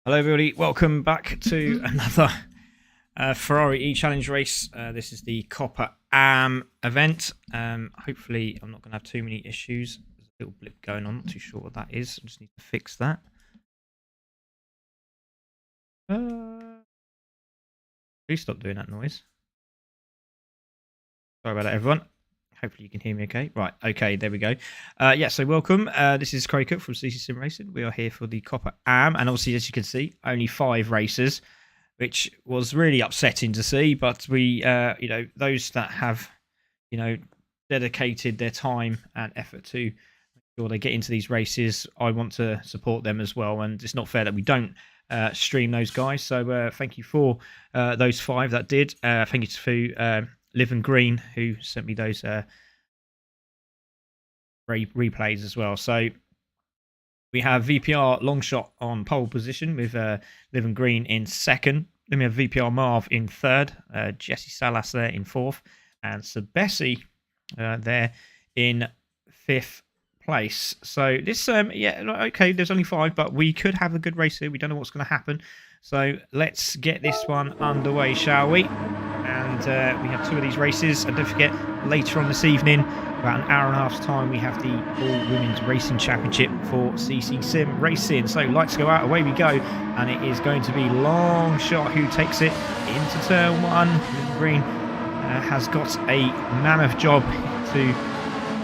Hello everybody, welcome back to another Ferrari e-challenge race. This is the COPPA event. Hopefully I'm not going to have too many issues. There's a little blip going on, not too sure what that is. I just need to fix that. Please stop doing that noise. Sorry about that everyone. Hopefully you can hear me okay. Right, okay, there we go. Yeah, so welcome. This is Croker from CC Sim Racing. We are here for the COPPA and obviously as you can see, only 5 races, which was really upsetting to see. But we, those that have, dedicated their time and effort to make sure they get into these races, I want to support them as well. And it's not fair that we don't stream those guys. So thank you for those 5 that did. Thank you to Live and Green, who sent me those replays as well. So we have VPR Longshot on pole position with Live and Green in 2nd. Then we have VPR Marv in 3rd, Jesse Salas there in 4th, and Sebessi there in 5th place. So this, okay, there's only 5, but we could have a good race here. We don't know what's going to happen. So let's get this one underway, shall we? And we have 2 of these races. And don't forget, later on this evening, about an hour and a half's time, we have the All Women's Racing Championship for CC Sim Racing. So lights go out, away we go. And it is going to be Longshot who takes it into turn 1. Green has got a mammoth job to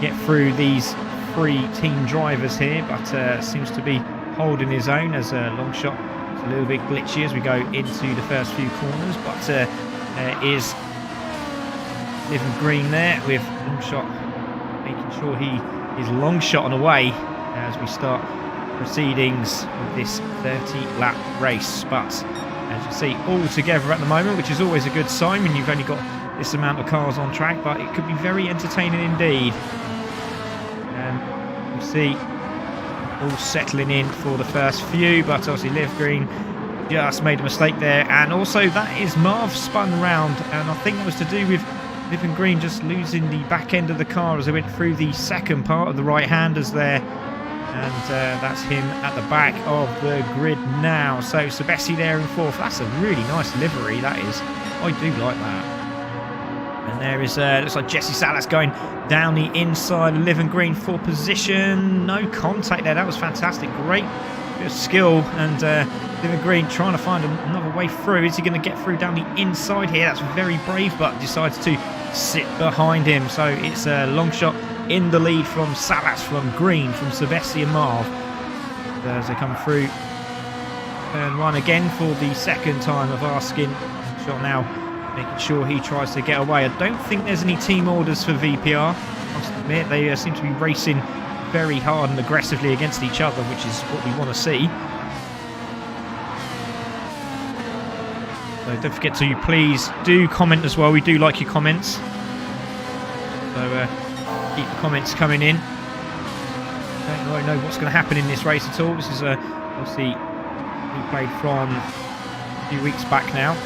get through these 3 team drivers here, but seems to be holding his own as Longshot is a little bit glitchy as we go into the first few corners. But there is Live and Green there with Longshot making sure he is Longshot on away as we start proceedings with this 30-lap race. But as you see, all together at the moment, which is always a good sign when you've only got this amount of cars on track, but it could be very entertaining indeed. You see all settling in for the first few, but obviously Liv Green just made a mistake there, and also that is Marv spun round, and I think that was to do with Liv and Green just losing the back end of the car as they went through the second part of the right-handers there, and that's him at the back of the grid now. So Sebessi there in 4th. That's a really nice livery, that is. I do like that. And there is, looks like Jesse Salas going down the inside. Live and Green for position. No contact there. That was fantastic. Great bit of skill. And Live and Green trying to find another way through. Is he going to get through down the inside here? That's very brave, but decides to sit behind him. So it's a Longshot in the lead from Salas, from Green, from Sebessi and Marv. As they come through turn 1 again for the 2nd time of asking. Longshot now making sure he tries to get away. I don't think there's any team orders for VPR. I must admit, they seem to be racing very hard and aggressively against each other, which is what we want to see. So don't forget to please do comment as well. We do like your comments. So keep the comments coming in. Don't really know what's going to happen in this race at all. This is obviously we played from a few weeks back now.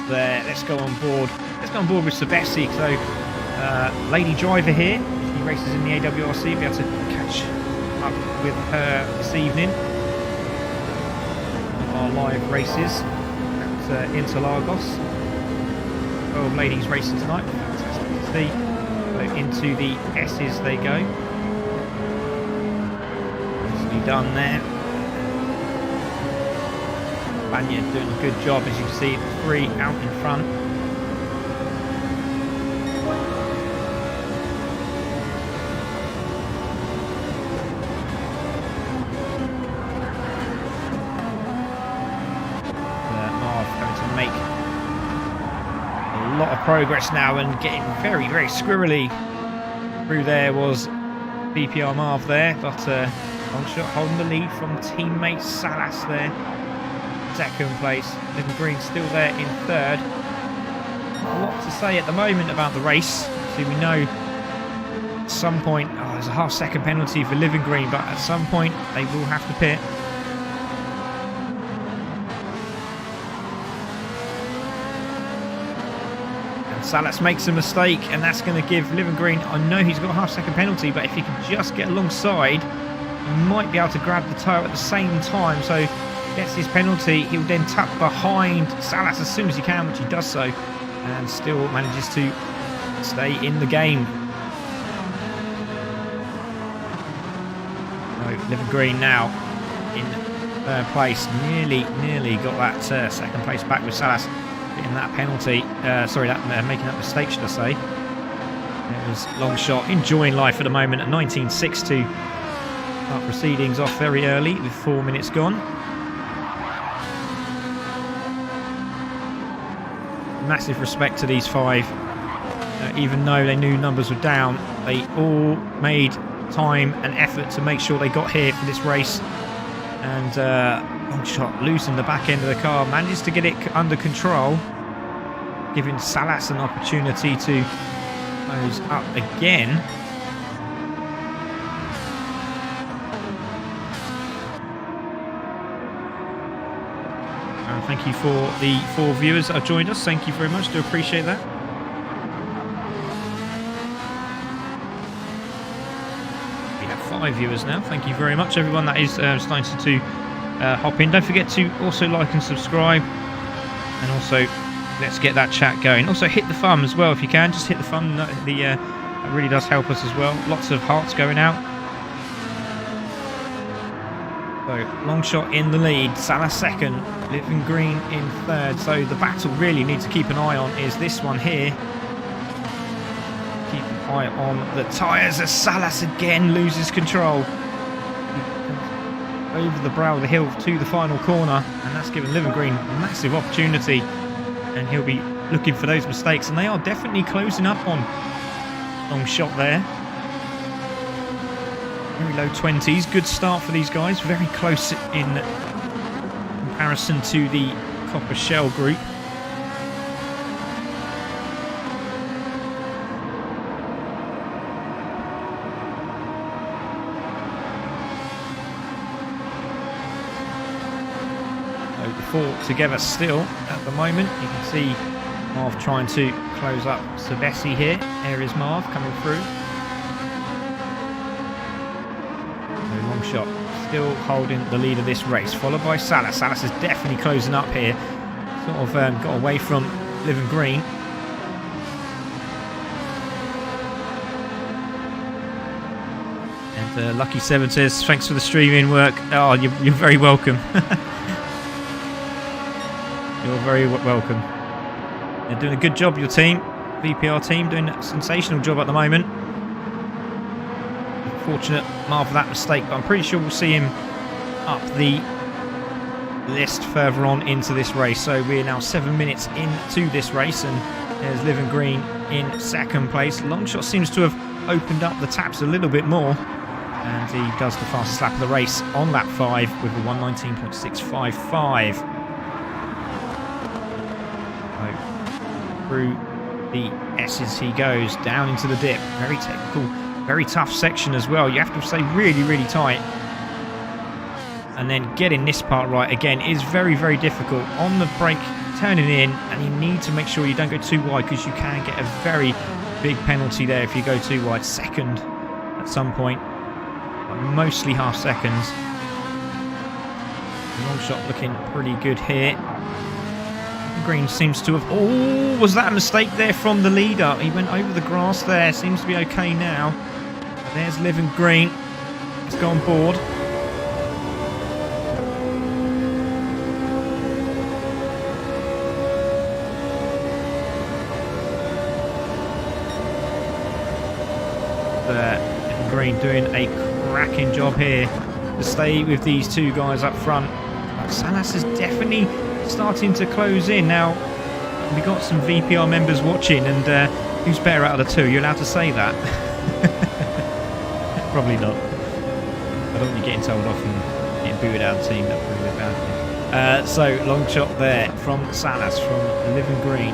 There, let's go on board. Let's go on board with Sebessi. So, lady driver here. She races in the AWRC. Be able to catch up with her this evening. Our live races at Interlagos. 12 ladies racing tonight. Fantastic to see. So into the S's they go. Nicely done there. Banya doing a good job, as you can see, 3 out in front. Marv having to make a lot of progress now and getting very, very squirrely. Through there was VPR Marv there, but Longshot holding the lead from teammate Salas there. 2nd place. Live and Green still there in 3rd. Not a lot to say at the moment about the race. See, we know at some point, there's a half-second penalty for Live and Green, but at some point they will have to pit. And Salas makes a mistake, and that's going to give Living Green, I know he's got a half-second penalty, but if he can just get alongside, he might be able to grab the tyre at the same time. So gets his penalty. He'll then tuck behind Salas as soon as he can, which he does so, and still manages to stay in the game. So Living Green now in third place, nearly got that second place back with Salas getting that penalty. Making that mistake, should I say? It was long shot, enjoying life at the moment at 19.6 to start proceedings off very early with 4 minutes gone. Massive respect to these five. Even though they knew numbers were down, they all made time and effort to make sure they got here for this race. And long shot loose in the back end of the car, manages to get it under control, giving Salas an opportunity to close up again. And thank you for the 4 viewers that have joined us. Thank you very much. Do appreciate that. We have 5 viewers now. Thank you very much, everyone that is starting to hop in. Don't forget to also like and subscribe, and also let's get that chat going. Also hit the thumb as well if you can. Just hit the thumb. That really does help us as well. Lots of hearts going out. So long shot in the lead, Salas second, Living Green in third. So the battle really need to keep an eye on is this one here. Keep an eye on the tyres as Salas again loses control. Over the brow of the hill to the final corner, and that's given Living Green a massive opportunity, and he'll be looking for those mistakes, and they are definitely closing up on long shot there. Very low 20s, good start for these guys, very close in comparison to the Coppa Shell group. Four together still at the moment. You can see Marv trying to close up Sebesi here. There is Marv coming through. No long shot, still holding the lead of this race, followed by Salas. Salas is definitely closing up here. Sort of got away from Living Green. And Lucky Seven says, "Thanks for the streaming work." Oh, you're very welcome. You're very welcome. You're doing a good job, your team. VPR team doing a sensational job at the moment. Unfortunate Marv for that mistake, but I'm pretty sure we'll see him up the list further on into this race. So we're now 7 minutes into this race, and there's Living Green in second place. Longshot seems to have opened up the taps a little bit more, and he does the fastest lap of the race on lap 5 with a 1:19.655. Through the S's he goes, down into the dip. Very technical, very tough section as well. You have to stay really, really tight. And then getting this part right again is very, very difficult. On the brake, turning in, and you need to make sure you don't go too wide, because you can get a very big penalty there if you go too wide. Second at some point, but mostly half seconds. Long shot looking pretty good here. Green seems to have... Oh, was that a mistake there from the leader? He went over the grass there. Seems to be okay now. There's Living Green. Let's go on board. Living Green doing a cracking job here to stay with these two guys up front. Salas is definitely starting to close in now. We got some VPR members watching, and who's better out of the two? You're allowed to say that. Probably not. I don't want you getting told off and getting booted out of the team. That's really bad. So long shot there from Salas from Living Green.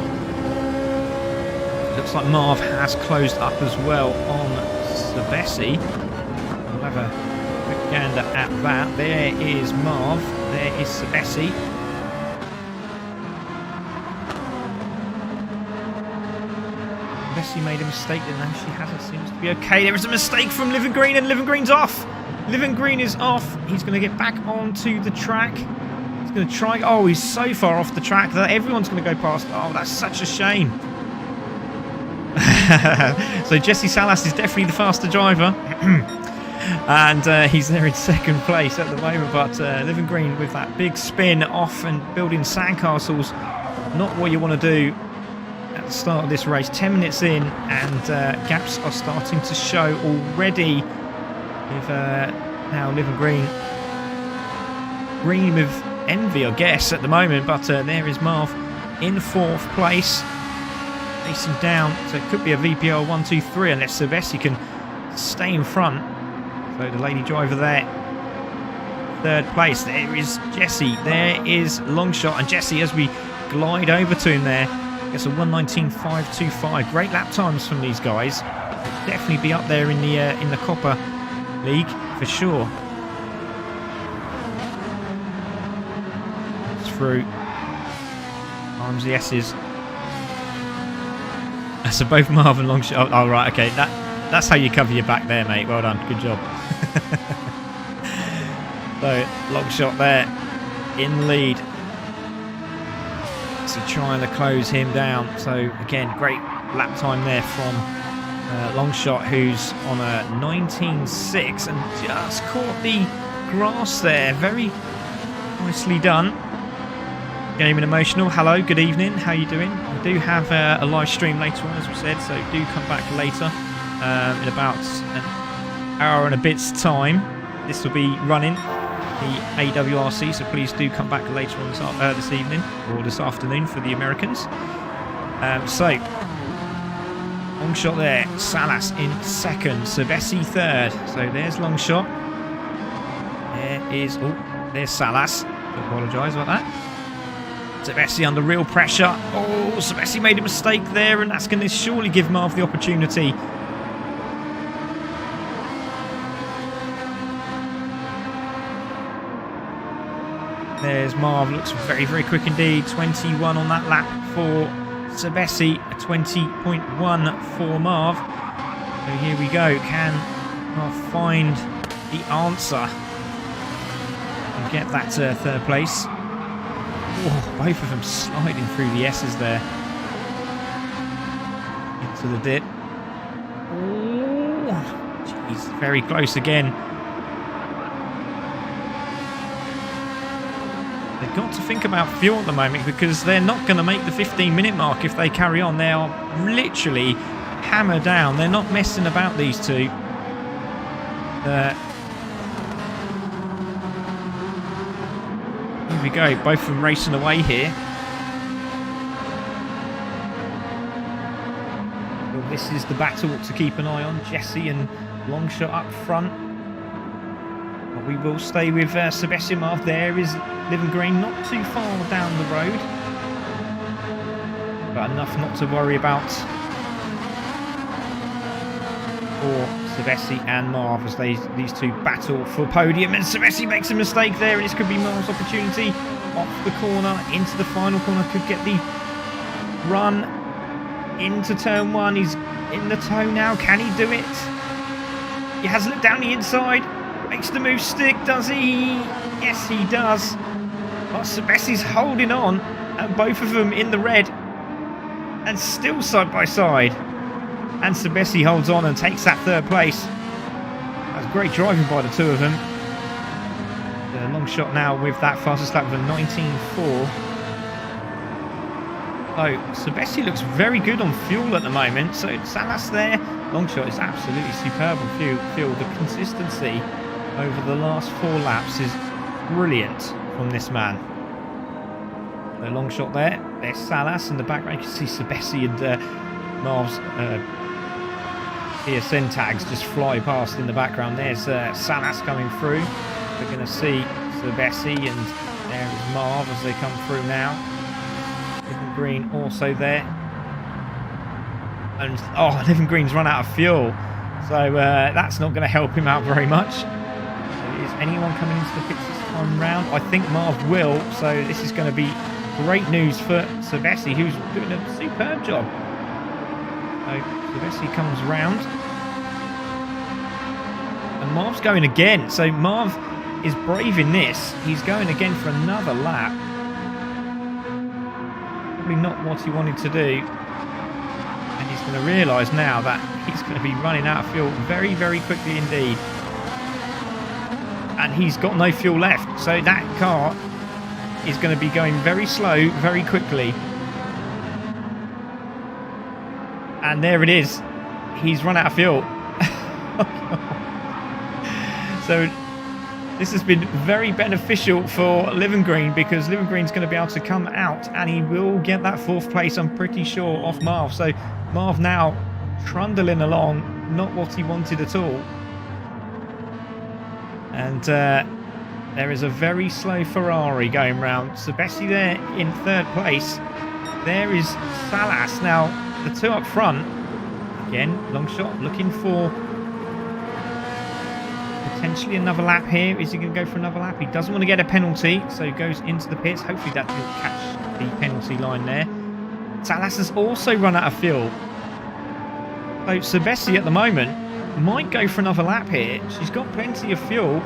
Looks like Marv has closed up as well on Sebesi. We'll have a quick gander at that. There is Marv. There is Sebesi. Sebessi made a mistake? No, she hasn't. Seems to be okay. There is a mistake from Living Green, and Living Green's off. Living Green is off. He's going to get back onto the track. He's going to try. Oh, he's so far off the track that everyone's going to go past. Oh, that's such a shame. So Jesse Salas is definitely the faster driver. And he's there in second place at the moment. But Living Green with that big spin off and building sandcastles. Not what you want to do at the start of this race. 10 minutes in, and gaps are starting to show already. With now Living Green green with envy, I guess, at the moment. But there is Marv in fourth place, racing down. So it could be a VPR 1, 2, 3 unless Sebessi can stay in front. So the lady driver there, third place. There is Jesse. There is Longshot, and Jesse, as we glide over to him there, gets a 1:19.525. Great lap times from these guys. Definitely be up there in the COPPA League for sure. It's through. Arms the S's. So both Marv and Longshot. Oh, right, okay. That's how you cover your back there, mate. Well done. Good job. So Longshot there in the lead. So trying to close him down. So again, great lap time there from Longshot, who's on a 19.6 and just caught the grass there. Very nicely done. Game and Emotional, hello, good evening, how you doing? We do have a live stream later on, as we said, so do come back later in about an hour and a bit's time. This will be running the AWRC, so please do come back later on this evening or this afternoon for the Americans. So Longshot there, Salas in second, Sebessi third. So there's Longshot. There's Salas. I apologise about that. Sebessi under real pressure. Oh, Sebessi made a mistake there, and that's going to surely give Marv the opportunity. There's Marv, looks very, very quick indeed. 21 on that lap for Sebessi, a 20.1 for Marv. So here we go. Can Marv find the answer and get that third place? Oh, both of them sliding through the S's there. Into the dip. Oh, jeez, very close again. They've got to think about fuel at the moment because they're not going to make the 15-minute mark if they carry on. They are literally hammered down. They're not messing about, these two. Here we go, both of them racing away here. Well, this is the battle to keep an eye on. Jesse and Longshot up front. But we will stay with Sebessi. Marv. There is Living Green, not too far down the road, but enough not to worry about for Sebessi and Marv as these two battle for podium. And Sebessi makes a mistake there, and this could be Marv's opportunity. Off the corner into the final corner, could get the run into turn one. He's in the toe now. Can he do it? He has looked down the inside. Makes the move stick, does he? Yes, he does. But Sebessi's holding on, and both of them in the red, and still side by side. And Sebessi holds on and takes that third place. That's great driving by the two of them. The Longshot now with that fastest lap of a 19.4. So Sebessi looks very good on fuel at the moment. So Salas there. Longshot is absolutely superb on fuel. The consistency over the last 4 laps is brilliant from this man. The Longshot there. There's Salas in the background. You can see Sebessi and Marv's PSN tags just fly past in the background. There's Salas coming through. We're going to see Sebessi, and there is Marv as they come through now. Living Green also there. And Living Green's run out of fuel, so that's not going to help him out very much. Is anyone coming into the pits this time round? I think Marv will, so this is going to be great news for Sebessi, who's doing a superb job. So Silvestri comes round. And Marv's going again. So Marv is brave in this. He's going again for another lap. Probably not what he wanted to do. And he's going to realise now that he's going to be running out of fuel very, very quickly indeed. And he's got no fuel left. So that car is going to be going very slow, very quickly. And there it is. He's run out of fuel. So this has been very beneficial for Living Green, because Living Green's going to be able to come out and he will get that 4th place, I'm pretty sure, off Marv. So Marv now trundling along, not what he wanted at all. And there is a very slow Ferrari going round. Silvestri there in 3rd place. There is Salas. Now, the 2 up front, again, long shot, looking for potentially another lap here. Is he going to go for another lap? He doesn't want to get a penalty, so he goes into the pits. Hopefully that will catch the penalty line there. Salas has also run out of fuel. So Silvestri at the moment might go for another lap here. She's got plenty of fuel.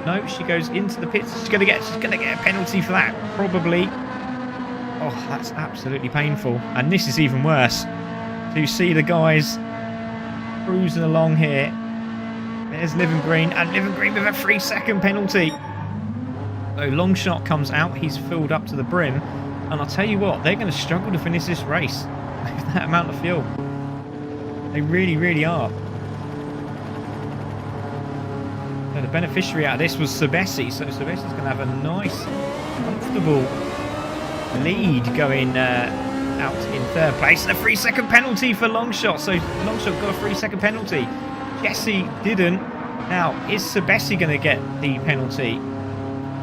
No, she goes into the pits. She's gonna get a penalty for that, probably. Oh, that's absolutely painful. And this is even worse. To see the guys cruising along here. There's Living Green, and Living Green with a 3-second penalty. So Longshot comes out. He's filled up to the brim. And I'll tell you what, they're going to struggle to finish this race with that amount of fuel. They really, really are. So the beneficiary out of this was Silvestri. So Silvestri's going to have a nice, comfortable lead going out in 3rd place. And a 3-second penalty for Longshot. So Longshot got a 3-second penalty. Jesse didn't. Now, is Silvestri going to get the penalty?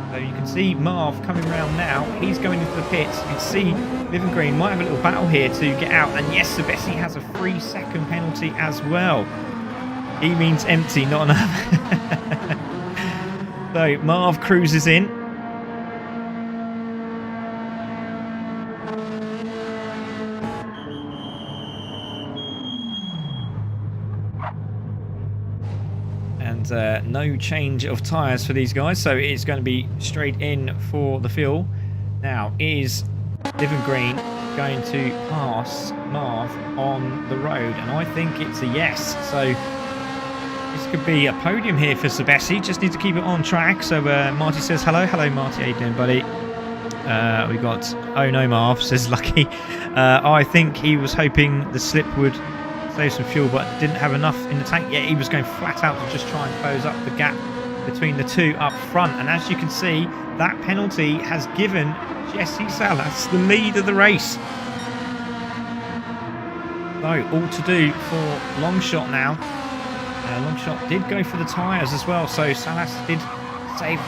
So you can see Marv coming around now. He's going into the pits. You can see Living Green might have a little battle here to get out. And yes, Silvestri has a 3-second penalty as well. E means empty, not enough. So Marv cruises in. And no change of tyres for these guys, so it's going to be straight in for the fuel. Now, is Living Green going to pass Marv on the road? And I think it's a yes. So this could be a podium here for Silvestri. Just need to keep it on track. So Marty says hello. Hello, Marty. How you doing, buddy? We got oh no, Marv says Lucky. I think he was hoping the slip would save some fuel, but didn't have enough in the tank. Yeah, he was going flat out to just try and close up the gap between the 2 up front. And as you can see, that penalty has given Jesse Salas the lead of the race. So all to do for Longshot now. Longshot did go for the tyres as well, so Salas did save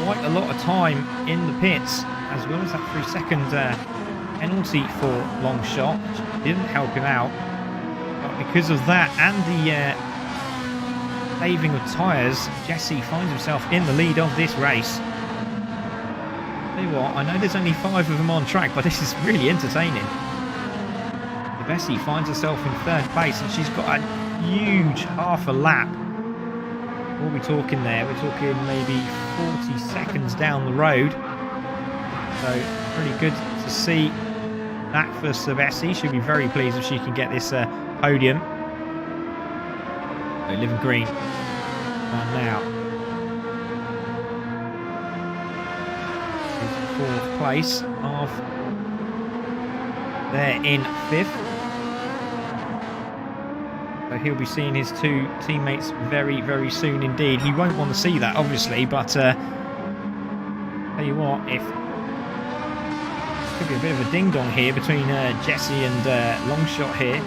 quite a lot of time in the pits, as well as that 3-second penalty for Longshot, which didn't help him out. But because of that and the saving of tyres, Jesse finds himself in the lead of this race. Tell you what, I know there's only 5 of them on track, but this is really entertaining. Bessie finds herself in 3rd place, and she's got a huge half a lap. What are we talking there? We're talking maybe 40 seconds down the road. So pretty good to see that for Silvestri. She'll be very pleased if she can get this podium. So Living Green now. 4th place of there in 5th. So he'll be seeing his 2 teammates very, very soon indeed. He won't want to see that, obviously, but tell you what, if could be a bit of a ding-dong here between Jesse and Longshot here.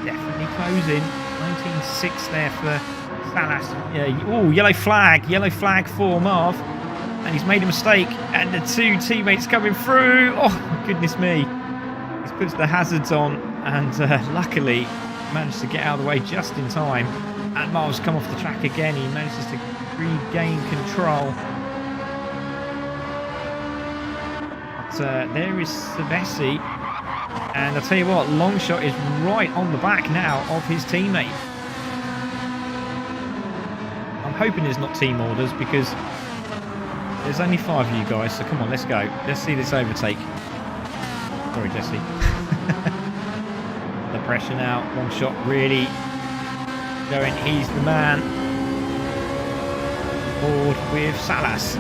Definitely closing. 19.6 there for Salas. Oh, yellow flag for Marv. And he's made a mistake, and the 2 teammates coming through. Oh, my goodness me. He's puts the hazards on, and luckily managed to get out of the way just in time. And Marv's come off the track again. He manages to regain control. But there is Sebessi. And I'll tell you what, Longshot is right on the back now of his teammate. I'm hoping there's not team orders because there's only 5 of you guys, so come on, let's go. Let's see this overtake. Sorry, Jesse. The pressure now. Longshot really going, he's the man. Board with Salas.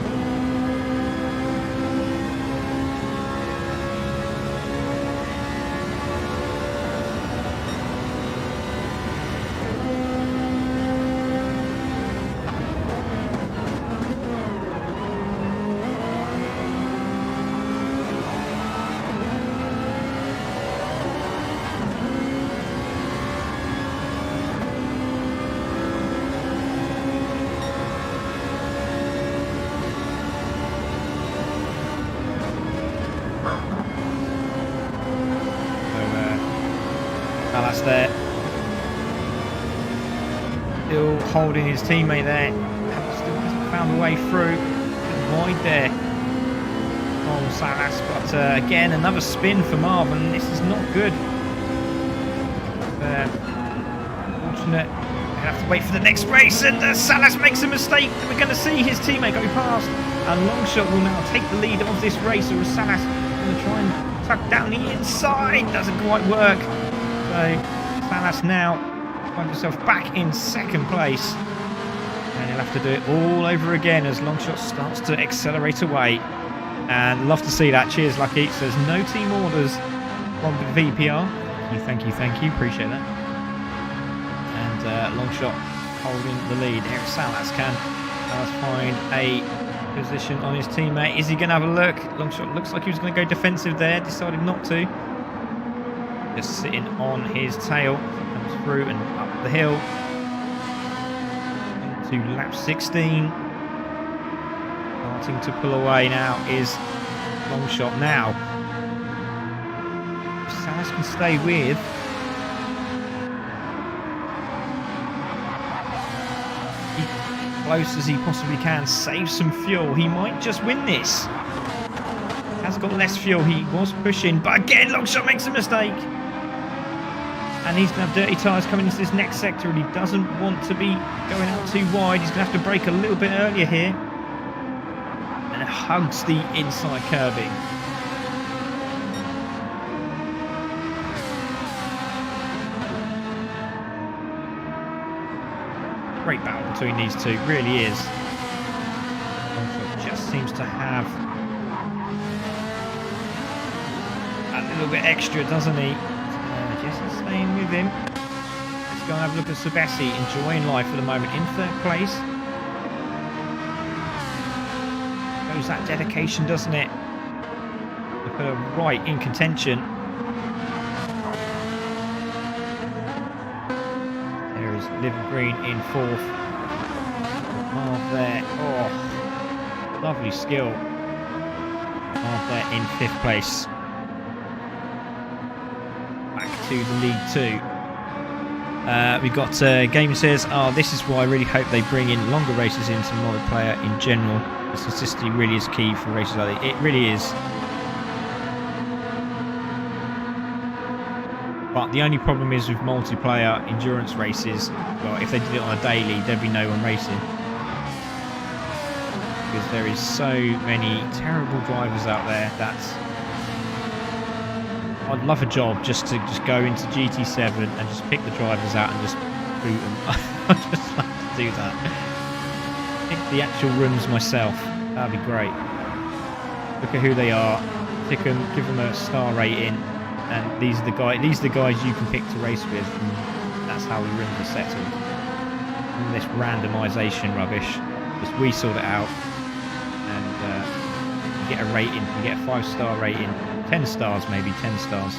Salas there, still holding his teammate there, still hasn't found a way through, wide there from Salas, but again another spin for Marvin. This is not good. Unfortunate, we have to wait for the next race, and Salas makes a mistake. We're going to see his teammate go past, and Longshot will now take the lead of this race, or Salas going to try and tuck down the inside, doesn't quite work. So Salas now finds himself back in second place, and he'll have to do it all over again as Longshot starts to accelerate away. And love to see that. Cheers, Lucky. So there's no team orders from the VPR. Thank you, appreciate that. And Longshot holding the lead. Here Salas can find a position on his teammate. Is he going to have a look? Longshot looks like he was going to go defensive there, decided not to. Just sitting on his tail, comes through and up the hill into lap 16. Starting to pull away now is Longshot now. Salas can stay with. Keep close as he possibly can, save some fuel. He might just win this. Has got less fuel, he was pushing, but again Longshot makes a mistake. And he's going to have dirty tyres coming into this next sector, and he doesn't want to be going out too wide. He's going to have to brake a little bit earlier here. And it hugs the inside curbing. Great battle between these two, really is. Longshot just seems to have a little bit extra, doesn't he? Jesse's staying with him. Let's go and have a look at Sebessi, enjoying life at the moment in third place. Shows that dedication, doesn't it? To put her right in contention. There is Living Green in fourth. Marv there. Oh, lovely skill. Marv there in fifth place. To the League 2. We've got Gamer says, this is why I really hope they bring in longer races into multiplayer in general. The consistency really is key for races like that. It really is. But the only problem is with multiplayer endurance races, well, if they did it on a daily, there'd be no one racing. Because there is so many terrible drivers out there that I'd love a job just to go into GT7 and just pick the drivers out and just boot them. I'd just love to do that. Pick the actual rooms myself. That'd be great. Look at who they are. Pick them, give them a star rating, and these are the guys you can pick to race with. And that's how the rooms are settled. And this randomisation rubbish, just we sort it out, and you get a rating. You get a 5-star rating. 10 stars, maybe 10 stars.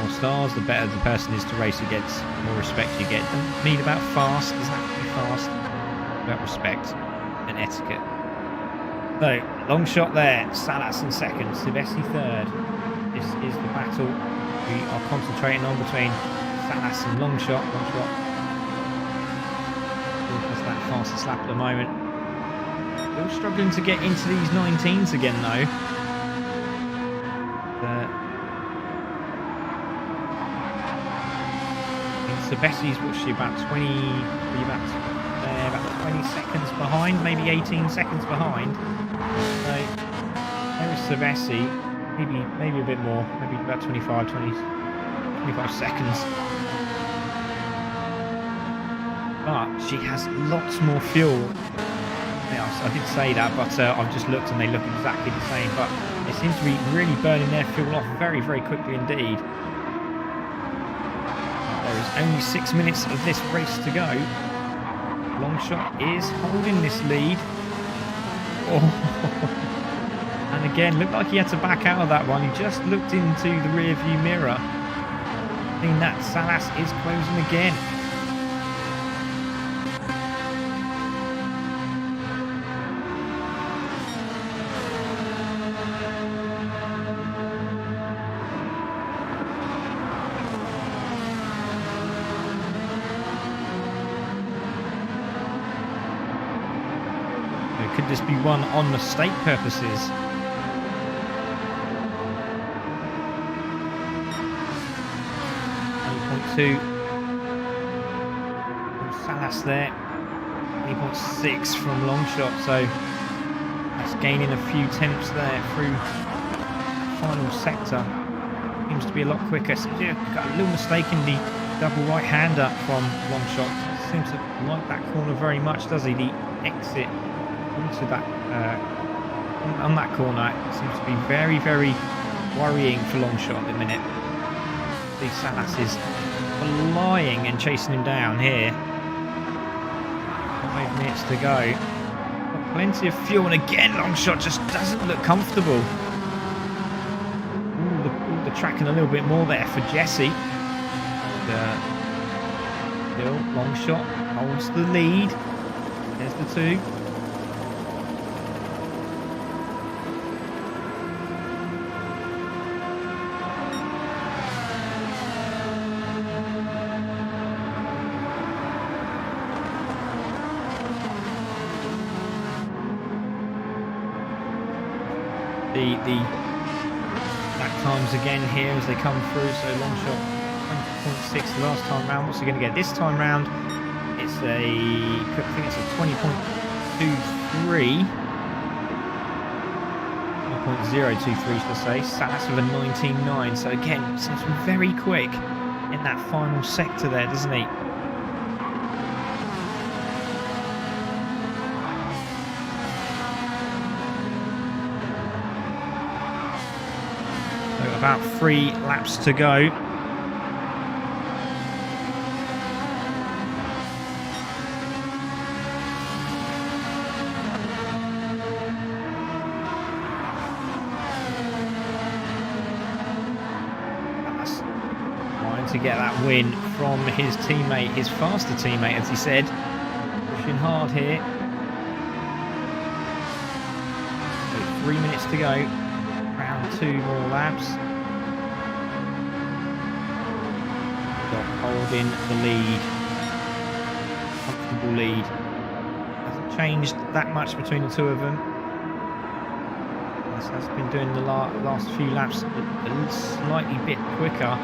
More stars, the better the person is to race against, the more respect you get. Don't mean about fast, doesn't have to be fast. About respect and etiquette. So, Longshot there, Salas in second, Sebessi third. This is the battle we are concentrating on between Salas and Longshot. Longshot has that fastest lap at the moment. Still struggling to get into these 19s again though. Sebessi's, what's she, about 20, about 20 seconds behind, maybe 18 seconds behind. So there is Sebessi, maybe a bit more, maybe about 25 seconds. But she has lots more fuel. Yeah, I did say that, but I've just looked and they look exactly the same. But they seem to be really burning their fuel off very, very quickly indeed. There is only 6 minutes of this race to go. Longshot is holding this lead. Oh. And again, looked like he had to back out of that one. He just looked into the rear view mirror. Seeing that Salas is closing again. Could this be one on mistake purposes? 20.2 from Salas there, 20.6 from Longshot, so that's gaining a few tenths there through the final sector. Seems to be a lot quicker. So yeah, got a little mistake in the double right-hander from Longshot. Seems to like that corner very much, does he? The exit onto that on that corner seems to be very, very worrying for Longshot at the minute. The Salas is flying and chasing him down here. 5 minutes to go. Got plenty of fuel, and again Longshot just doesn't look comfortable. Ooh, the tracking a little bit more there for Jesse. Still Longshot holds the lead. There's the two. The back times again here as they come through. So Longshot 20.6 the last time round. What's he going to get this time round? It's I think it's a 20.23. 20.023 should I say. Salas with a 19.9. So again, seems to be very quick in that final sector there, doesn't he? About 3 laps to go. That's trying to get that win from his teammate, his faster teammate, as he said. Pushing hard here. So 3 minutes to go. Round 2 more laps. Holding the lead, comfortable lead. Hasn't changed that much between the two of them. This has been doing the last few laps a slightly bit quicker.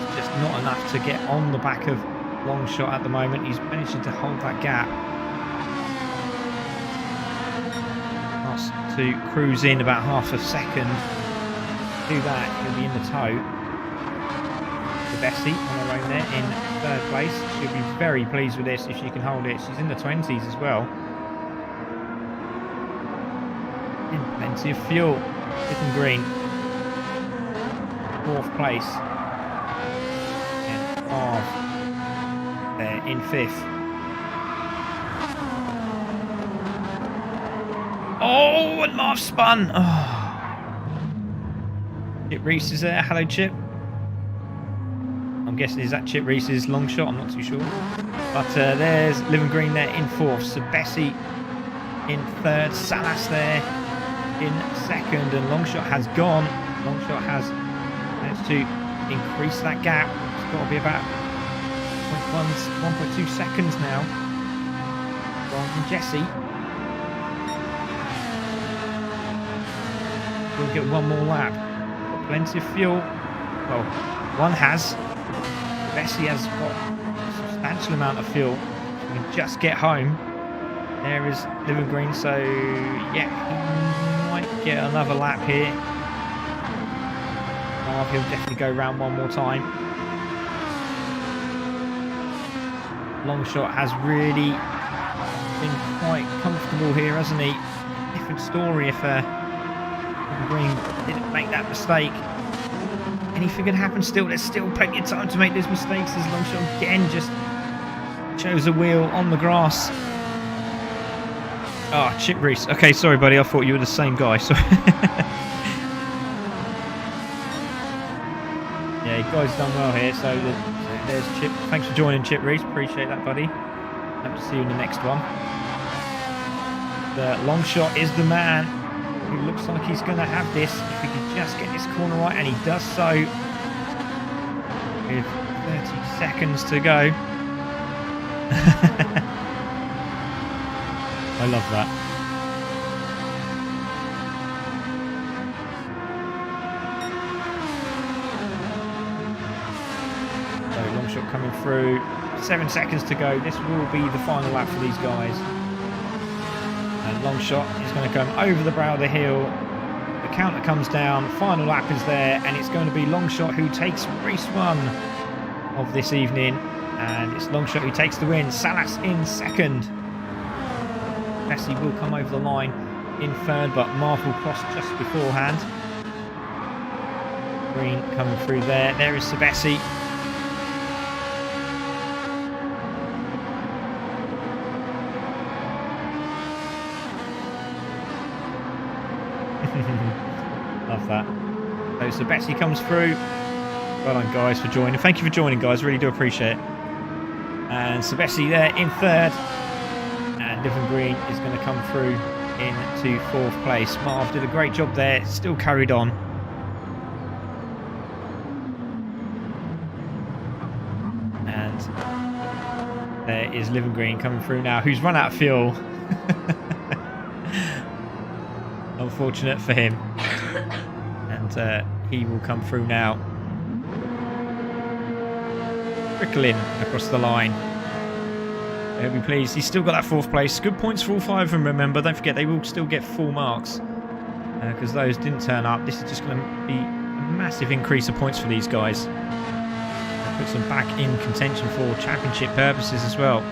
It's just not enough to get on the back of Longshot at the moment. He's managing to hold that gap. Last to cruise in about half a second. Do that, he'll be in the tow. Bessie on her own there in 3rd place. She'll be very pleased with this if she can hold it. She's in the 20s as well. In plenty of fuel. Little Green. 4th place. And Marv there in 5th. Oh, and Marv spun. Oh. Chip Reese is there. Hello, Chip. I'm guessing, is that Chip Reese's Longshot? I'm not too sure. But there's Living Green there in 4th. Sebessi in 3rd. Salas there in 2nd. And Longshot has gone. Longshot has managed to increase that gap. It's got to be about 1.2 seconds now from Jesse. We'll get one more lap. Got plenty of fuel. Well, one has. Bessie has got a substantial amount of fuel. He can just get home. There is Living Green, so yeah, he might get another lap here. He'll definitely go round one more time. Longshot has really been quite comfortable here, hasn't he? Different story if Living Green didn't make that mistake. Anything could happen still. There's still plenty of time to make those mistakes as Longshot again just chose a wheel on the grass. Oh, Chip Reese. Okay, sorry, buddy. I thought you were the same guy. Sorry. Yeah, you guys done well here. So there's Chip. Thanks for joining, Chip Reese. Appreciate that, buddy. Hope to see you in the next one. The Longshot is the man who looks like he's going to have this if he can just get this corner right, and he does so with 30 seconds to go. I love that. So Longshot coming through. 7 seconds to go. This will be the final lap for these guys. And Longshot is going to come over the brow of the hill. The counter comes down. Final lap is there, and it's going to be Longshot who takes race 1 of this evening. And it's Longshot who takes the win. Salas in second. Bessie will come over the line in third, but Marv will cross just beforehand. Green coming through there. There is Sebessi. Love that. So Sebessi comes through. Well done, guys, for joining. Thank you for joining, guys. Really do appreciate it. And Sebessi there in third. And Living Green is going to come through into 4th place. Marv did a great job there. Still carried on. And there is Living Green coming through now, who's run out of fuel. Unfortunate for him. And he will come through now. Trickling across the line. He'll be pleased. He's still got that 4th place. Good points for all 5 of them, remember. Don't forget, they will still get full marks. Because those didn't turn up. This is just going to be a massive increase of points for these guys. That puts them back in contention for championship purposes as well.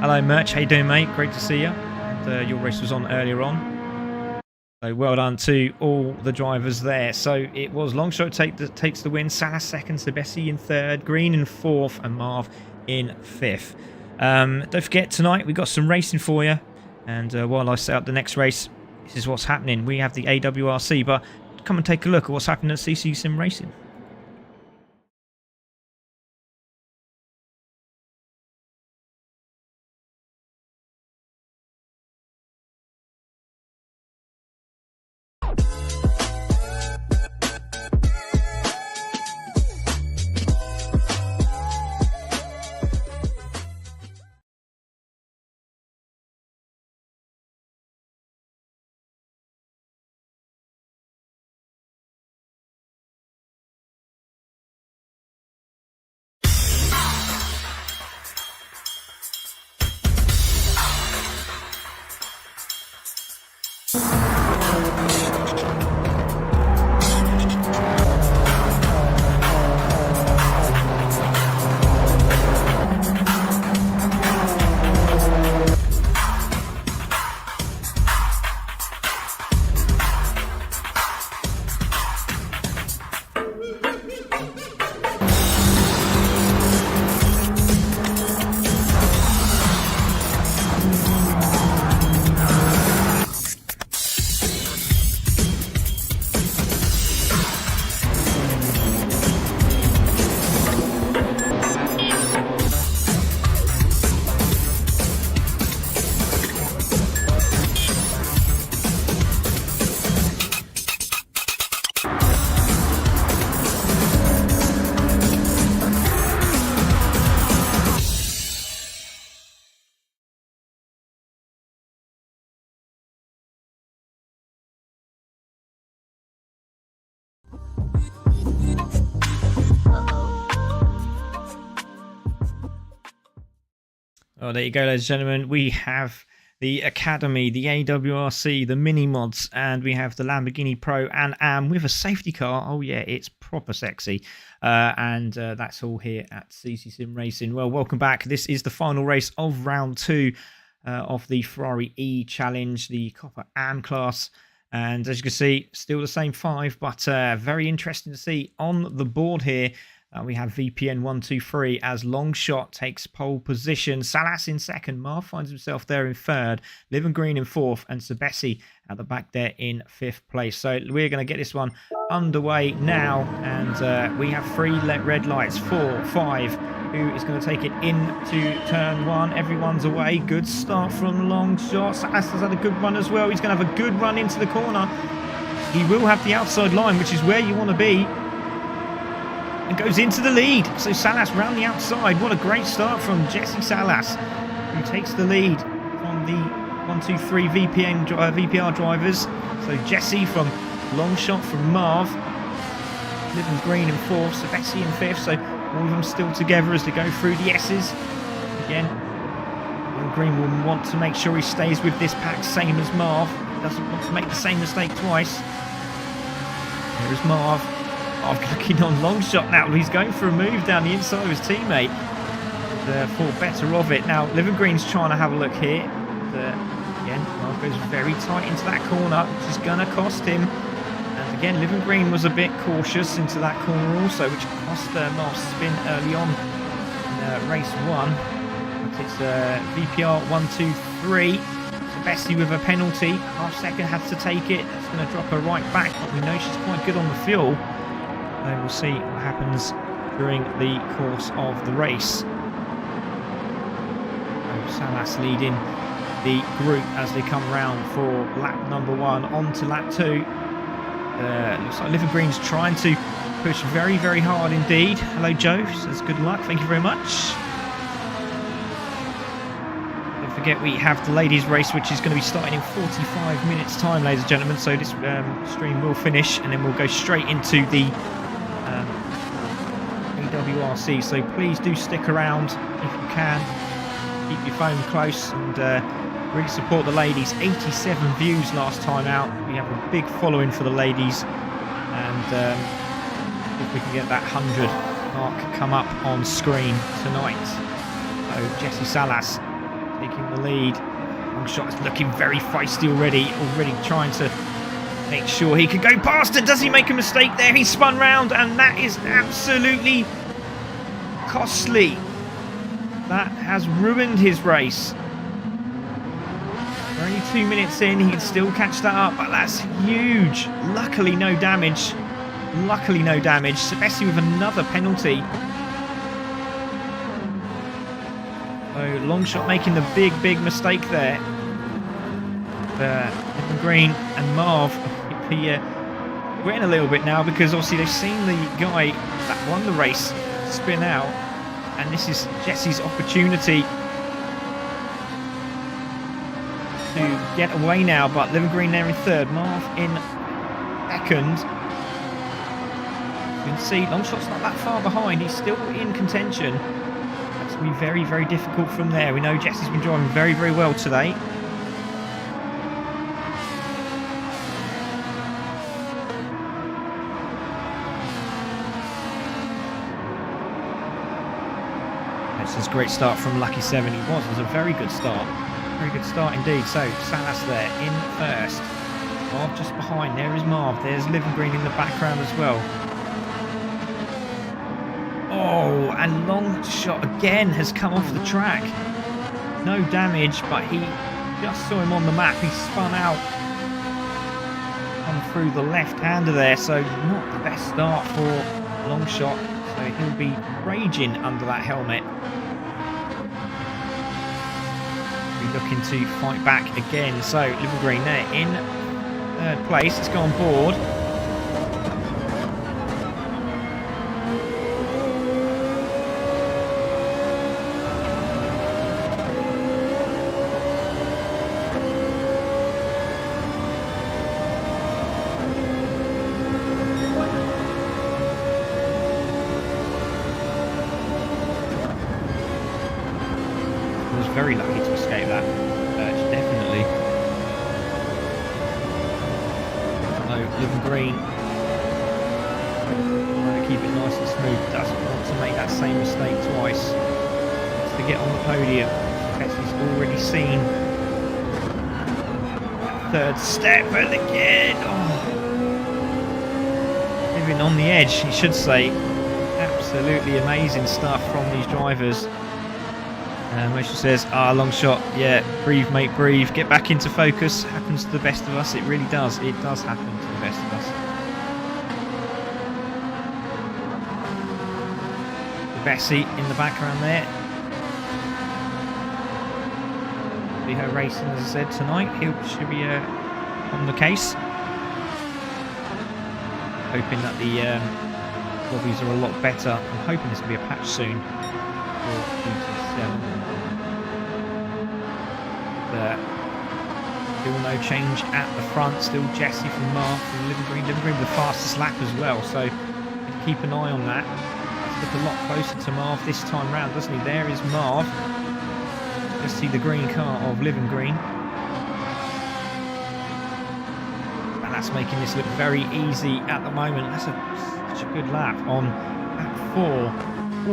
Hello, Merch. How you doing, mate? Great to see you. And your race was on earlier on. So well done to all the drivers there. So it was Longshot takes the win. Salas second, Sebessi in third, Green in 4th, and Marv in 5th. Don't forget, tonight we got some racing for you. And while I set up the next race, this is what's happening. We have the AWRC, but come and take a look at what's happening at CC Sim Racing. Oh, there you go, ladies and gentlemen. We have the Academy, the AWRC, the Mini Mods, and we have the Lamborghini Pro and Am with a safety car. Oh, yeah, it's proper sexy. And that's all here at CC Sim Racing. Well, welcome back. This is the final race of round 2 of the Ferrari E Challenge, the COPPA Am class. And as you can see, still the same 5, but very interesting to see on the board here. We have VPN 123 as Longshot takes pole position. Salas in second. Marv finds himself there in third. Live and Green in fourth. And Sebesi at the back there in 5th place. So we're going to get this one underway now. And we have 3 red lights. 4, 5. Who is going to take it into turn 1? Everyone's away. Good start from Longshot. Salas has had a good run as well. He's going to have a good run into the corner. He will have the outside line, which is where you want to be. And goes into the lead. So Salas round the outside. What a great start from Jesse Salas, who takes the lead from the 1-2-3 VPR drivers. So Jesse from Longshot from Marv. Live and Green in 4th. Sebesi in 5th. So all of them still together as they go through the S's. Again, Green will want to make sure he stays with this pack, same as Marv. He doesn't want to make the same mistake twice. There is Marv. Looking on Longshot now. He's going for a move down the inside of his teammate. Therefore, better of it. Now, Live and Green's trying to have a look here. Again, Marv goes very tight into that corner, which is going to cost him. And again, Live and Green was a bit cautious into that corner also, which cost Marv spin early on in race 1. But it's VPR 1-2-3. Sebesi with a penalty. Half second has to take it. It's going to drop her right back, but we know she's quite good on the fuel. So we'll see what happens during the course of the race. Salas leading the group as they come round for lap number 1 on to lap 2. Looks like Liv and Green's trying to push very, very hard indeed. Hello, Joe. Says good luck. Thank you very much. Don't forget we have the ladies' race, which is going to be starting in 45 minutes' time, ladies and gentlemen. So this stream will finish, and then we'll go straight into the AWRC. So please do stick around if you can. Keep your phone close and really support the ladies. 87 views last time out. We have a big following for the ladies, and if we can get that 100 mark come up on screen tonight. So Jesse Salas taking the lead. Longshot is looking very feisty already trying to make sure he could go past it. Does he make a mistake there? He spun round, and that is absolutely costly. That has ruined his race. We're only 2 minutes in. He can still catch that up, but that's huge. Luckily, no damage. Sebesi with another penalty. So Longshot making the big mistake there. Green and Marv waiting a little bit now, because obviously they've seen the guy that won the race spin out, and this is Jesse's opportunity to get away now. But Liv and Green there in 3rd, Marv in 2nd. You can see Longshot's not that far behind. He's still in contention. That's going to be very, very difficult from there. We know Jesse's been driving very, very well today. It's a great start from Lucky 7. It was a very good start. Very good start indeed. So Salas there in 1st. Marv just behind. There is Marv. There's Liv and Green in the background as well. Oh, and Longshot again has come off the track. No damage, but he just saw him on the map. He spun out. Come through the left-hander there. So not the best start for Longshot. So he'll be raging under that helmet. Looking to fight back again. So Liv and Green there in 3rd place. Let's go on board. very lucky to escape that. Definitely. So, Living Green, trying to keep it nice and smooth, doesn't want to make that same mistake twice. Wants to get on the podium. Bessie's already seen that third step, and again, living on the edge, you should say. Absolutely amazing stuff from these drivers. Motion says, long shot, yeah, breathe mate, breathe, get back into focus. Happens to the best of us, it really does. It does happen to the best of us. Bessie in the background there. Be her racing, as I said, tonight. She'll be on the case. Hoping that the lobbies are a lot better. I'm hoping this will be a patch soon for GT7. But still no change at the front. Still Jesse from Marv from Living Green. Living Green with the fastest lap as well. So keep an eye on that. Let's look a lot closer to Marv this time round, doesn't he? There is Marv. Just see the green car of Living Green. And that's making this look very easy at the moment. That's such a good lap on lap 4.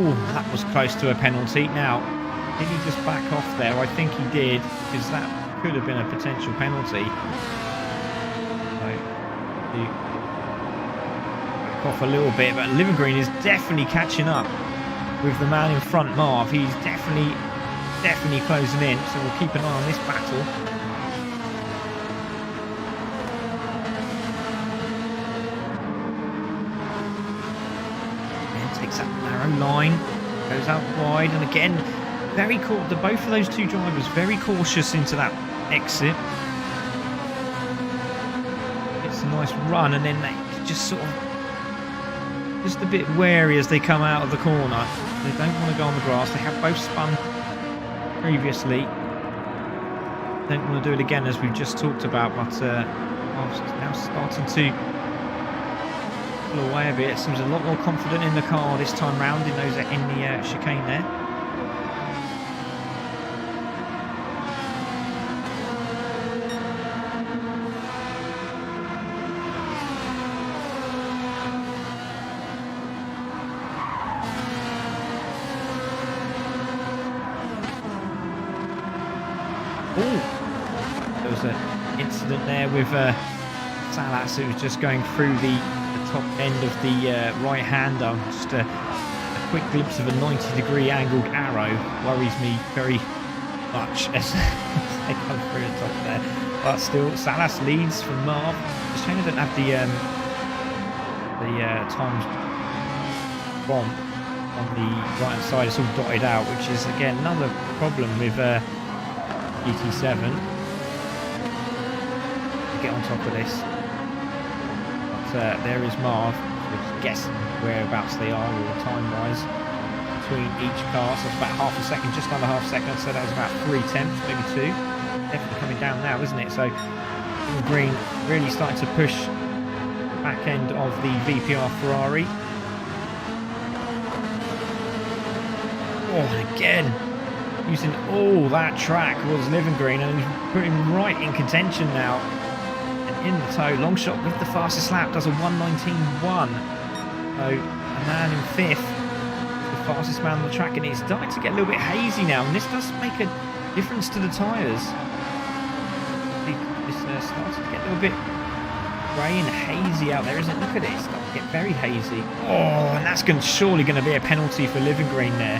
Oh, that was close to a penalty. Now, did he just back off there? I think he did, because that could have been a potential penalty. So, he back off a little bit, but Living Green is definitely catching up with the man in front, Marv. He's definitely closing in, so we'll keep an eye on this battle. And takes that narrow line, goes out wide, and again, both of those two drivers very cautious into that exit. It's a nice run, and then they just sort of just a bit wary as they come out of the corner. They don't want to go on the grass. They have both spun previously. Don't want to do it again, as we've just talked about, but now starting to pull away a bit. Seems a lot more confident in the car this time round in the chicane there. There was an incident there with Salas, who was just going through the top end of the right-hander. Just a quick glimpse of a 90-degree angled arrow worries me very much as they come through the top there. But still, Salas leads from Marv. It's a shame I don't have the times bomb on the right-hand side. It's all dotted out, which is, again, another problem with GT7. Get on top of this. But there is Marv. Just guessing whereabouts they are, or time-wise, between each car. So it's about half a second, just under half a second. So that was about 3/10, maybe 2. Definitely coming down now, isn't it? So Green really starting to push the back end of the VPR Ferrari. Oh, and again, using all that track was Living Green, and he's putting right in contention now. And in the tow, long shot with the fastest lap does a 1:19.1. So a man in 5th, the fastest man on the track, and it's starting to get a little bit hazy now. And this does make a difference to the tyres. It's starting to get a little bit grey and hazy out there, isn't it? Look at it, it's starting to get very hazy. Oh, and that's surely going to be a penalty for Living Green there.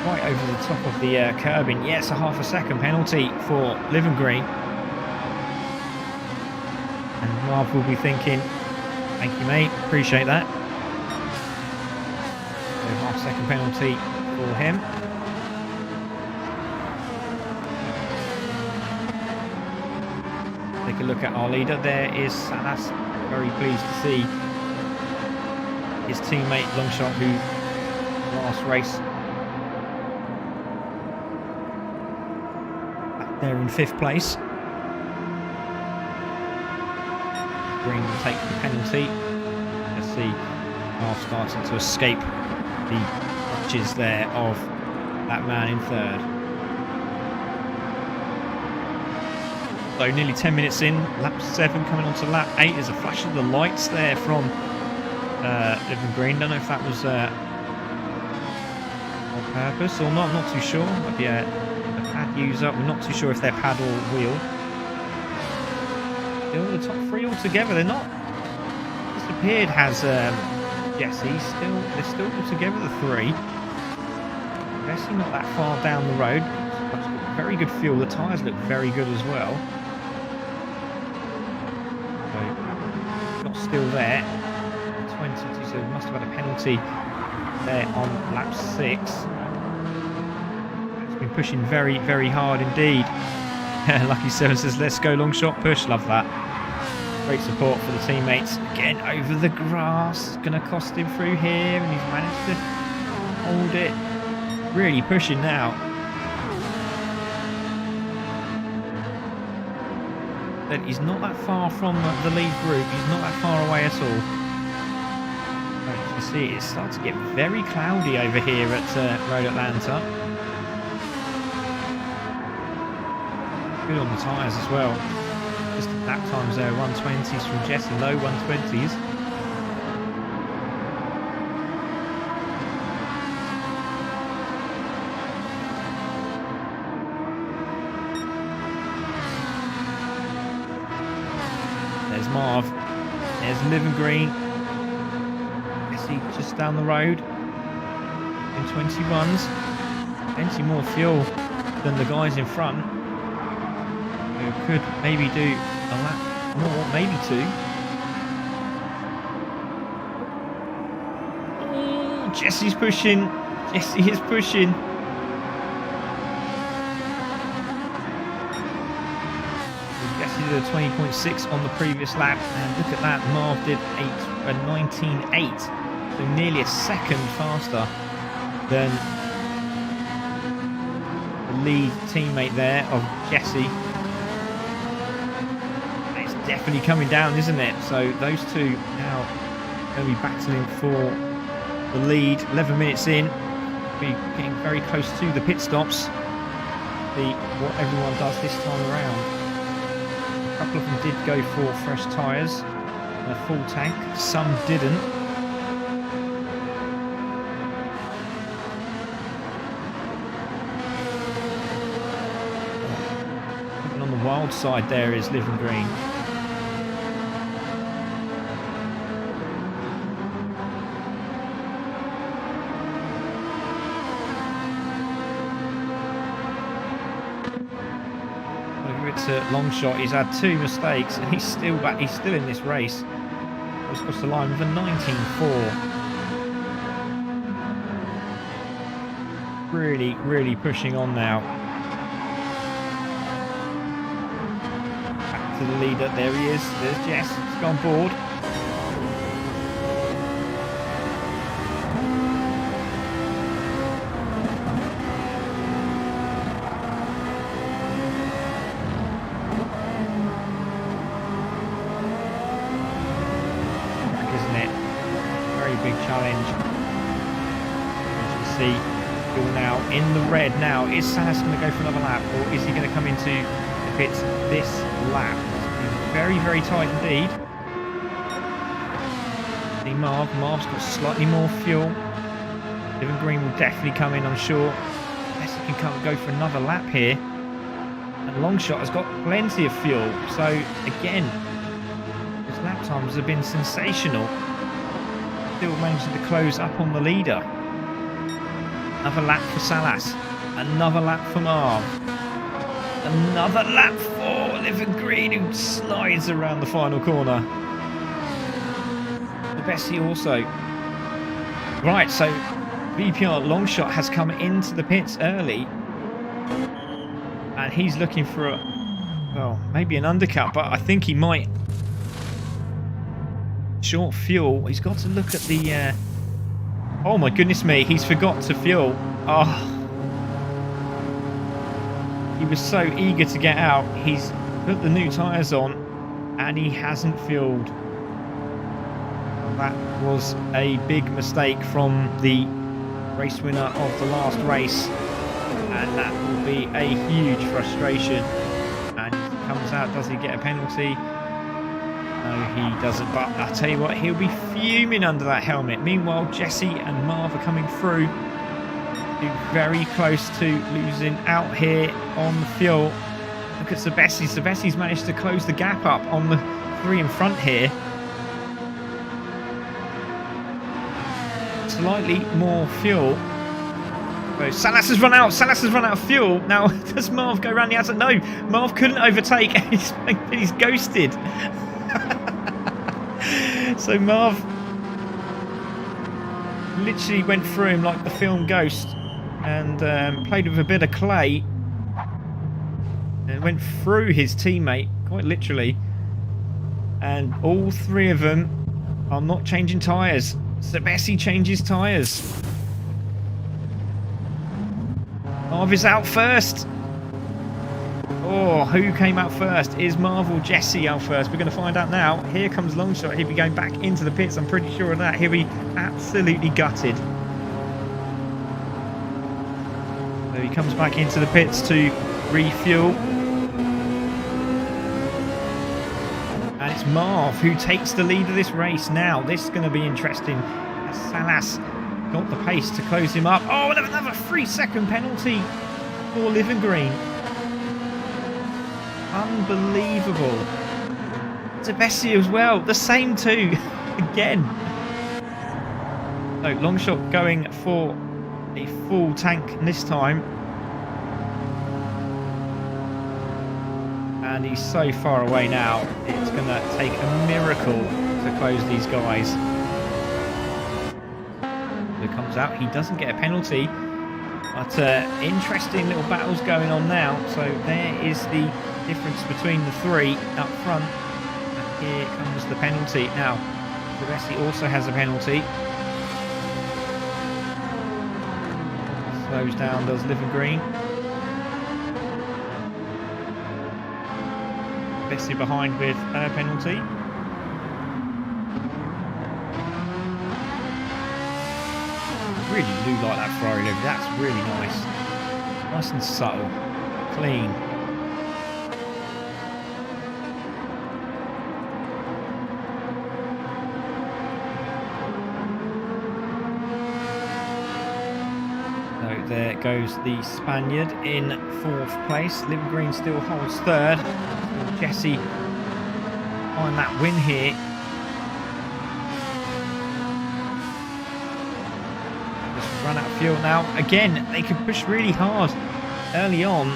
Right over the top of the curbing. Yes, a half a second penalty for Living Green. And Marv will be thinking, thank you mate, appreciate that. So half second penalty for him. Take a look at our leader. There is Salas. Very pleased to see his teammate Longshot, who last race there in 5th place. Green will take the penalty. Let's see, Marv starting to escape the clutches there of that man in 3rd. So nearly 10 minutes in, lap 7 coming on to lap 8. There's a flash of the lights there from Living Green. Don't know if that was on purpose or not. Not too sure. Might be a pad user. We're not too sure if they're pad or wheel. Still the top 3 altogether. They're not disappeared. Has Jesse they're still all together, the 3. Jesse not that far down the road. Very good fuel. The tyres look very good as well. So, not still there. 22, so must have had a penalty there on lap 6. It's been pushing very, very hard indeed. Lucky 7 says, let's go long shot push. Love that. Great support for the teammates. Again, over the grass. It's going to cost him through here, and he's managed to hold it. Really pushing now. But he's not that far from the lead group. He's not that far away at all. As you can see, it starts to get very cloudy over here at Road Atlanta. Good on the tyres as well. Just lap times there, 120s from Jesse, low 120s. There's Marv. There's Living Green. Jesse just down the road in 21s. Plenty more fuel than the guys in front, who could maybe do a lap more, maybe 2. Oh, Jesse's pushing. Jesse is pushing. Jesse did a 20.6 on the previous lap, and look at that, Marv did a 19.8, so nearly a second faster than the lead teammate there of Jesse. It's definitely coming down, isn't it? So those two now going to be battling for the lead. 11 minutes in, be getting very close to the pit stops. See what everyone does this time around. A couple of them did go for fresh tyres and a full tank, some didn't. Even on the wild side there is Living Green. To Longshot, he's had 2 mistakes and he's still back. He's still in this race. He's crossed the line with a 19.4. Really pushing on now. Back to the leader. There he is. There's Jess. He's gone board. Big challenge. As you can see, you're now in the red. Now, is Salas going to go for another lap, or is he going to come into the pits this lap? It's very tight indeed. See Marv's got slightly more fuel. Living Green will definitely come in, I'm sure. Unless he can go for another lap here. And Longshot has got plenty of fuel. So again, his lap times have been sensational. Still managing to close up on the leader. Another lap for Salas. Another lap for Marv. Another lap for Living Green, who slides around the final corner. The Bessie also. Right, so VPR Longshot has come into the pits early. And he's looking for a, well, maybe an undercut, but I think he might. Short fuel. He's got to look at the oh my goodness me, he's forgot to fuel. Oh, he was so eager to get out. He's put the new tyres on and he hasn't fueled. That was a big mistake from the race winner of the last race, and that will be a huge frustration. And comes out. Does he get a penalty? No, he doesn't. But I'll tell you what, he'll be fuming under that helmet. Meanwhile, Jesse and Marv are coming through. Very close to losing out here on the fuel. Look at Sebesi. Sebesi's managed to close the gap up on the three in front here. Slightly more fuel. So Salas has run out. Salas has run out of fuel. Now, does Marv go around the outside? No, Marv couldn't overtake. He's ghosted. So Marv literally went through him like the film Ghost and played with a bit of clay and went through his teammate, quite literally. And all three of them are not changing tyres. Sebesi changes tyres. Marv is out first. Oh, who came out first? Is Marv or Jesse out first? We're going to find out now. Here comes Longshot. He'll be going back into the pits. I'm pretty sure of that. He'll be absolutely gutted. So he comes back into the pits to refuel. And it's Marv who takes the lead of this race now. This is going to be interesting. As Salas got the pace to close him up. Oh, another 3-second penalty for Living Green. Unbelievable. Sebesi as well. The same two. Again. So Longshot going for a full tank this time. And he's so far away now. It's going to take a miracle to close these guys. He comes out. He doesn't get a penalty. But interesting little battles going on now. So there is the difference between the three up front. And here comes the penalty. Now, Sebesi also has a penalty. Slows down, does Living Green. Sebesi behind with a penalty. Really do like that Ferrari livery. That's really nice. Nice and subtle. Clean. So there goes the Spaniard in 4th place. Living Green still holds 3rd. Jesse on that win here. Run out of fuel now. Again, they could push really hard early on,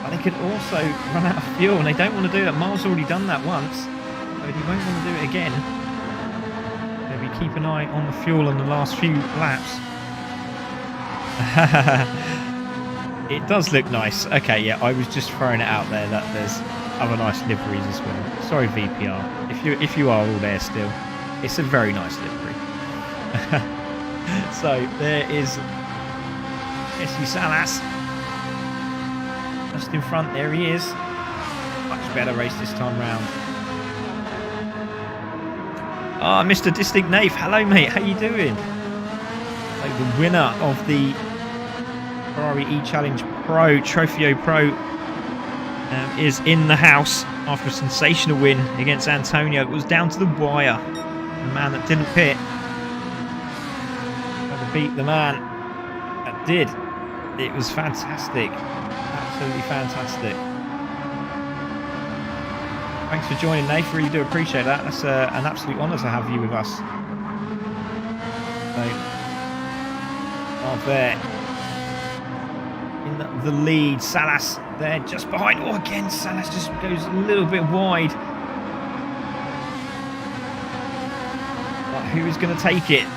but they could also run out of fuel, and they don't want to do that. Marv's already done that once, but he won't want to do it again. Maybe keep an eye on the fuel on the last few laps. It does look nice. Okay, yeah, I was just throwing it out there that there's other nice liveries as well. Sorry, VPR, if you are all there still, it's a very nice livery. So there is Jesse Salas just in front. There he is. Much better race this time round. Ah, Mr. Distinct Nath. Hello, mate. How you doing? Like the winner of the Ferrari eChallenge Pro Trofeo Pro is in the house after a sensational win against Antonio. It was down to the wire. The man that didn't pit. Beat the man that did. It was fantastic. Absolutely fantastic. Thanks for joining, Nate. Really do appreciate that. That's an absolute honour to have you with us. So, there in the lead. Salas there just behind. Oh, again, Salas just goes a little bit wide. But who is going to take it?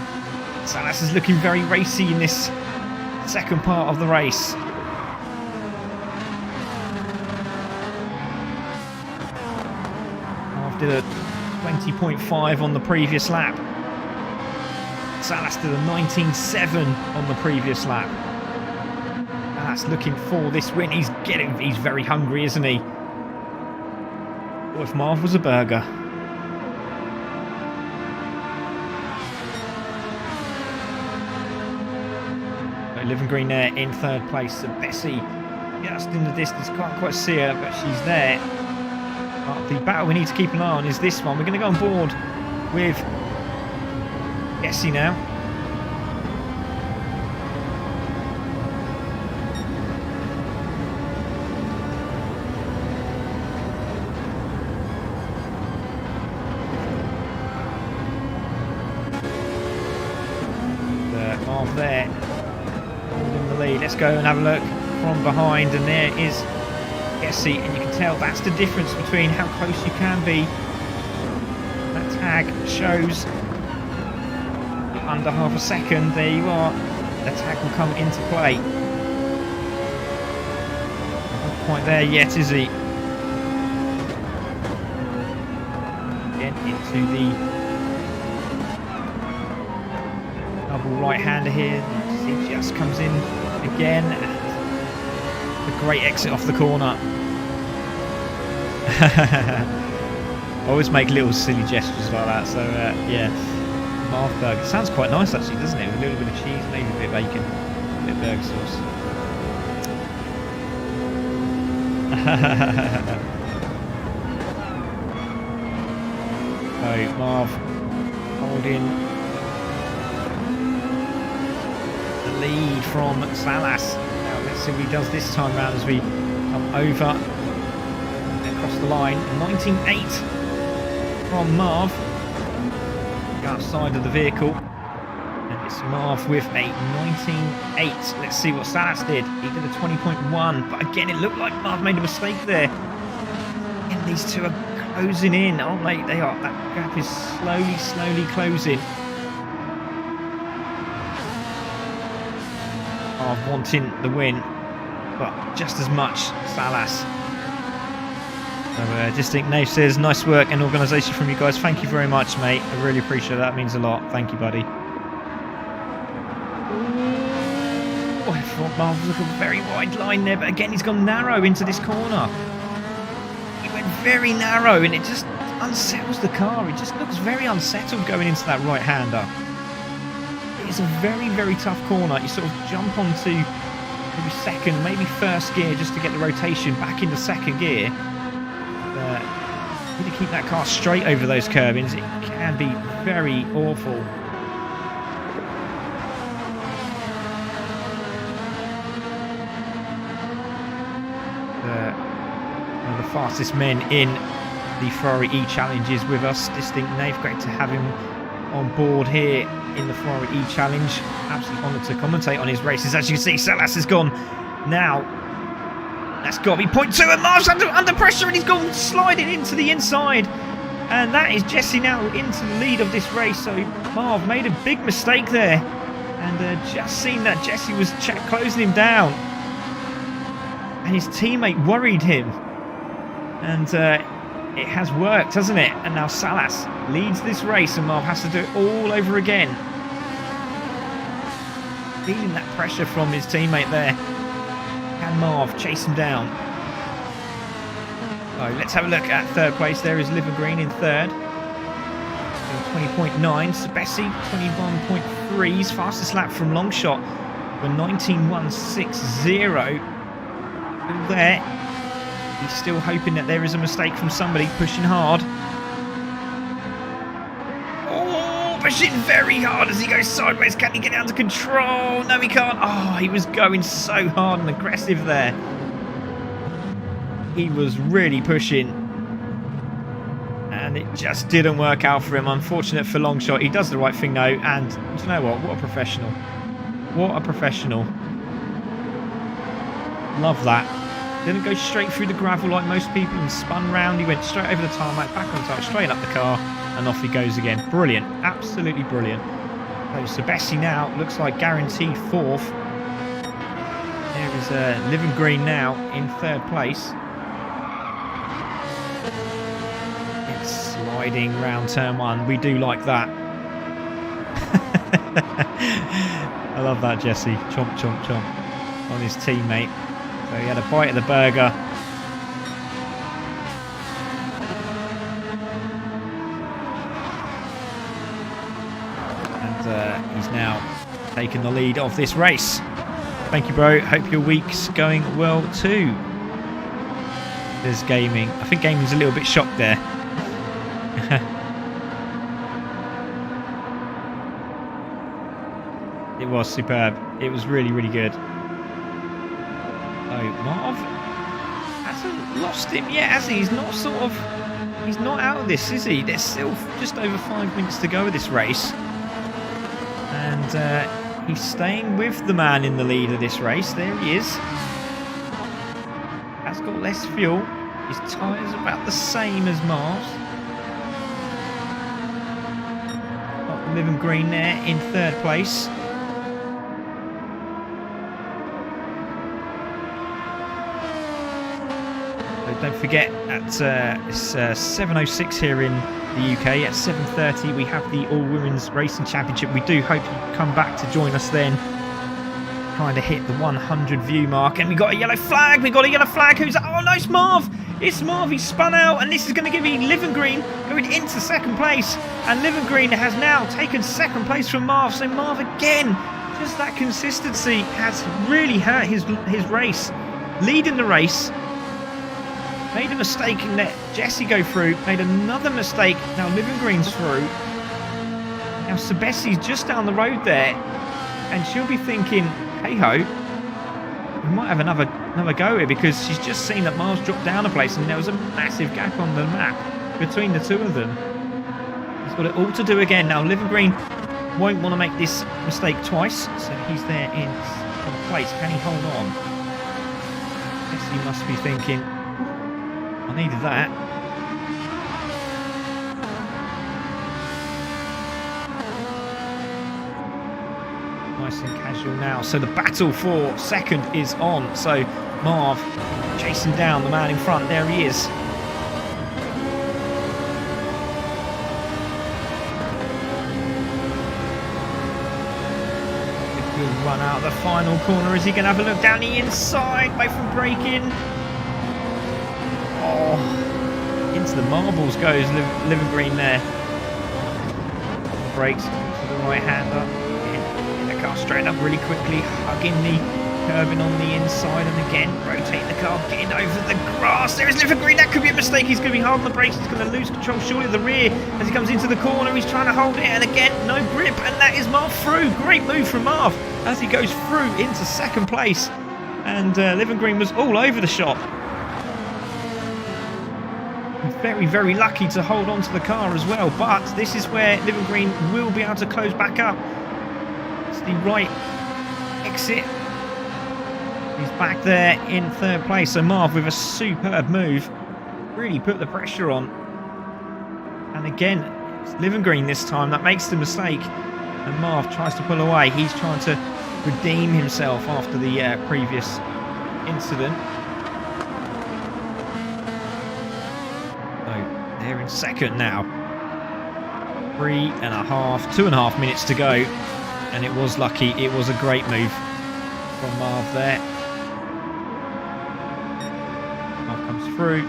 Salas is looking very racy in this second part of the race. Marv did a 20.5 on the previous lap. Salas did a 19.7 on the previous lap. Salas looking for this win. He's very hungry, isn't he? What if Marv was a burger? Living Green there in 3rd place. Sebesi just in the distance, can't quite see her, but she's there. But the battle we need to keep an eye on is this one. We're going to go on board with Jesse now. Marv there, holding the lead. Let's go and have a look from behind, and there is Jesse, and you can tell that's the difference between how close you can be. That tag shows under half a second. There you are. The tag will come into play. Not quite there yet, is he? Again into the double right-hander here. He just comes in again. A great exit off the corner. Always make little silly gestures like that. So yeah, Marv burger. It sounds quite nice actually, doesn't it? With a little bit of cheese, maybe a bit of bacon, a bit of burger sauce. So Marv holding lead from Salas. Now let's see what he does this time round as we come over across the line. 19.8 from Marv, the outside of the vehicle, and it's Marv with a 19.8. Let's see what Salas did. He did a 20.1, but again it looked like Marv made a mistake there. And these two are closing in, aren't they? They are. That gap is slowly closing. Marv wanting the win, but just as much Salas. So Distinct Nave says, nice work and organisation from you guys. Thank you very much, mate. I really appreciate that. That means a lot. Thank you, buddy. Oh, I thought Marv was looking a very wide line there, but again he's gone narrow into this corner. He went very narrow and it just unsettles the car. It just looks very unsettled going into that right-hander. It's a very tough corner. You sort of jump onto maybe second, maybe first gear just to get the rotation back into second gear. You need to keep that car straight over those curbings. It can be very awful. One of the fastest men in the Ferrari eChallenges with us, Distinct Nave. Great to have him on board here in the Ferrari eChallenge. Absolutely honoured to commentate on his races. As you can see, Salas has gone now. That's got to be point two, and Marv's under pressure, and he's gone sliding into the inside. And that is Jesse now into the lead of this race. So Marv made a big mistake there, and just seen that Jesse was closing him down, and his teammate worried him, and it has worked, hasn't it? And now Salas leads this race, and Marv has to do it all over again. Feeling that pressure from his teammate there. Can Marv chase him down? Oh, let's have a look at third place. There is Liver Green in third. 20.9. Sabesi, 21.3. His fastest lap from Longshot were 19.160. Still there. He's still hoping that there is a mistake from somebody pushing hard. Oh, pushing very hard as he goes sideways. Can he get out of control? No, he can't. Oh, he was going so hard and aggressive there. He was really pushing, and it just didn't work out for him. Unfortunate for Longshot. He does the right thing though, and do you know what? What a professional. What a professional. Love that. Didn't go straight through the gravel like most people and spun round. He went straight over the tarmac, back on top, straight up the car, and off he goes again. Brilliant. Absolutely brilliant. So Sabesi now looks like guaranteed fourth. There is Living Green now in third place. It's sliding round turn one. We do like that. I love that, Jesse. Chomp, chomp, chomp on his teammate. So he had a bite of the burger. And he's now taken the lead of this race. Thank you, bro. Hope your week's going well too. There's Gaming. I think Gaming's a little bit shocked there. It was superb. It was really, really good. Oh, Marv hasn't lost him yet, has he? He's not he's not out of this, is he? There's still just over 5 minutes to go of this race. And he's staying with the man in the lead of this race. There he is. Has got less fuel. His tyres about the same as Marv's. Got Living Green there in third place. Don't forget it's 7:06 here in the UK. At 7:30 we have the All Women's Racing Championship. We do hope you come back to join us then. Trying to hit the 100 view mark, and we got a yellow flag. We got a yellow flag. Who's that? Oh no, it's Marv. It's Marv. He's spun out, and this is going to give me Living Green going into second place. And Living Green has now taken second place from Marv. So Marv again, just that consistency has really hurt his race. Leading the race. Made a mistake and let Jesse go through. Made another mistake. Now Living Green's through. Now Sebessi's just down the road there. And she'll be thinking, hey ho, we might have another go here, because she's just seen that Marv's dropped down a place and there was a massive gap on the map between the two of them. He's got it all to do again. Now Living Green won't want to make this mistake twice. So he's there in place. Can he hold on? Jesse must be thinking, I needed that. Nice and casual now. So the battle for second is on. So Marv chasing down the man in front. There he is. Good run out of the final corner. Is he going to have a look down the inside? Wait for braking. Oh, into the marbles goes Living Green there. Brakes to the right hander. In the car straight up really quickly, hugging the curbing on the inside, and again rotate the car, getting over the grass. There is Living Green. That could be a mistake. He's going to be hard on the brakes. He's going to lose control surely of the rear as he comes into the corner. He's trying to hold it, and again no grip, and that is Marv through. Great move from Marv as he goes through into second place, and Living Green was all over the shop. Very, very lucky to hold on to the car as well, but this is where Living Green will be able to close back up. It's the right exit. He's back there in third place. So Marv with a superb move. Really put the pressure on. And again, it's Living Green this time that makes the mistake. And Marv tries to pull away. He's trying to redeem himself after the previous incident. They're in second now. 2.5 minutes to go. And it was lucky. It was a great move from Marv there. Marv comes through.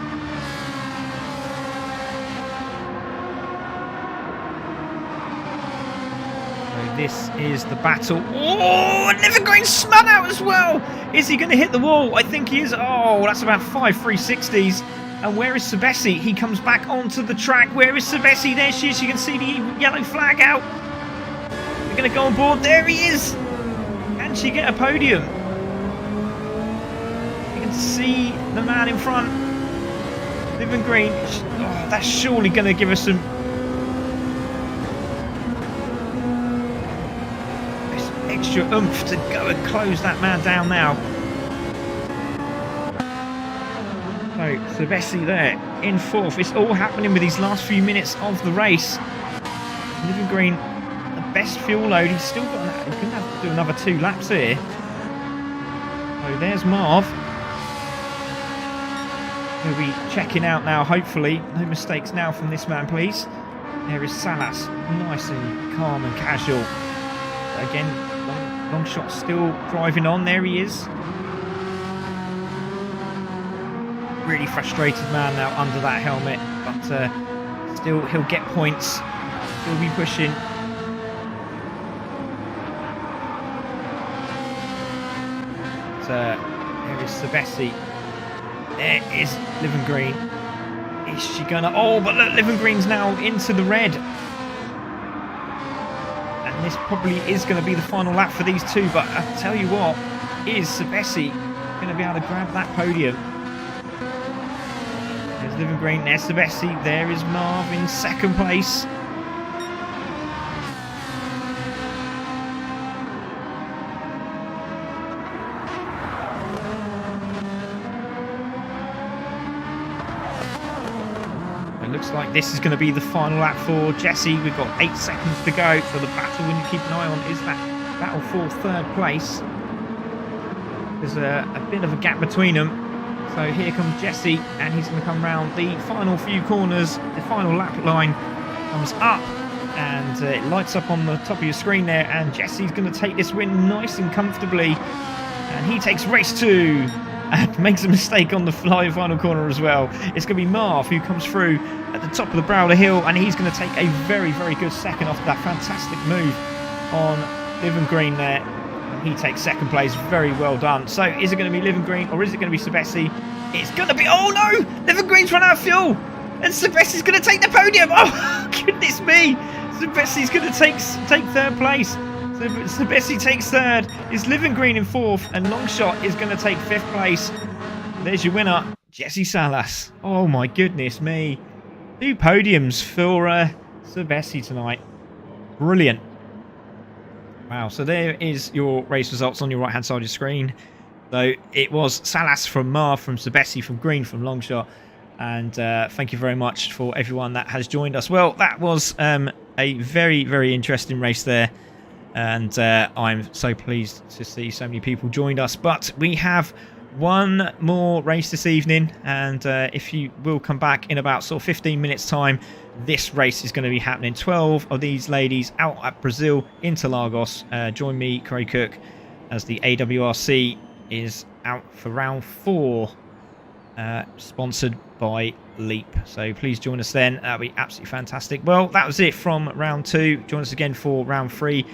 So this is the battle. Oh, and Living Green spun out as well. Is he going to hit the wall? I think he is. Oh, that's about 5 360s. And where is Sebessi? He comes back onto the track. Where is Sebessi? There she is. You can see the yellow flag out. We're going to go on board. There he is. Can she get a podium? You can see the man in front. Living Green. Oh, that's surely going to give us some extra oomph to go and close that man down now. So Sebessi there in fourth. It's all happening with these last few minutes of the race. Living Green, the best fuel load. He's still got that. He's going to have to do another 2 laps here. So there's Marv. He'll be checking out now, hopefully. No mistakes now from this man, please. There is Salas, nice and calm and casual. Again, long shot still driving on. There he is. Really frustrated man now under that helmet, but still he'll get points. He'll be pushing. Here is Sebessi. There is Living Green. Is she gonna? Oh, but look, Living Green's now into the red. And this probably is going to be the final lap for these two. But I tell you what, is Sebesi going to be able to grab that podium? There's Living Green, there's Sebesi, there is Marv in second place. It looks like this is going to be the final lap for Jessie. We've got 8 seconds to go, so the battle we need to keep an eye on is that battle for third place. There's a bit of a gap between them. So here comes Jessie, and he's going to come round the final few corners. The final lap line comes up, and it lights up on the top of your screen there, and Jessie's going to take this win nice and comfortably. And he takes race 2. And makes a mistake on the final corner as well. It's going to be Marv who comes through at the top of the brow of the hill, and he's going to take a very, very good second off that fantastic move on Living Green there. And he takes second place. Very well done. So is it going to be Living Green or is it going to be Sebesi? It's going to be... Oh no! Living Green's run out of fuel! And Sebesi's going to take the podium! Oh, goodness me! Sebesi's going to take third place. Sebesi takes third, is Living Green in fourth, and Longshot is going to take fifth place. There's your winner, Jessie Salas. Oh my goodness me. 2 podiums for Sebesi tonight. Brilliant. Wow, so there is your race results on your right hand side of your screen. So it was Salas from Marv, from Sebesi, from Green, from Longshot. And thank you very much for everyone that has joined us. Well, that was a very, very interesting race there. And I'm so pleased to see so many people joined us. But we have one more race this evening, and if you will come back in about sort of 15 minutes time, this race is going to be happening. 12 of these ladies out at Brazil, Interlagos. Join me, Corey Cook, as the AWRC is out for round 4, sponsored by Leap. So please join us then. That'll be absolutely fantastic. Well, that was it from round 2. Join us again for round 3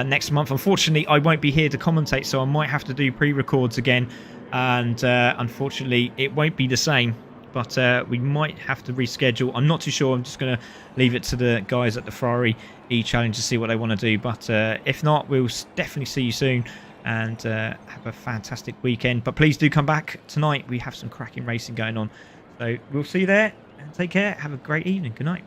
next month. Unfortunately, I won't be here to commentate, so I might have to do pre-records again, and unfortunately it won't be the same, but we might have to reschedule. I'm not too sure. I'm just going to leave it to the guys at the Ferrari eChallenge to see what they want to do, but if not, we'll definitely see you soon, and have a fantastic weekend. But please do come back tonight. We have some cracking racing going on, so we'll see you there, and take care. Have a great evening. Good night.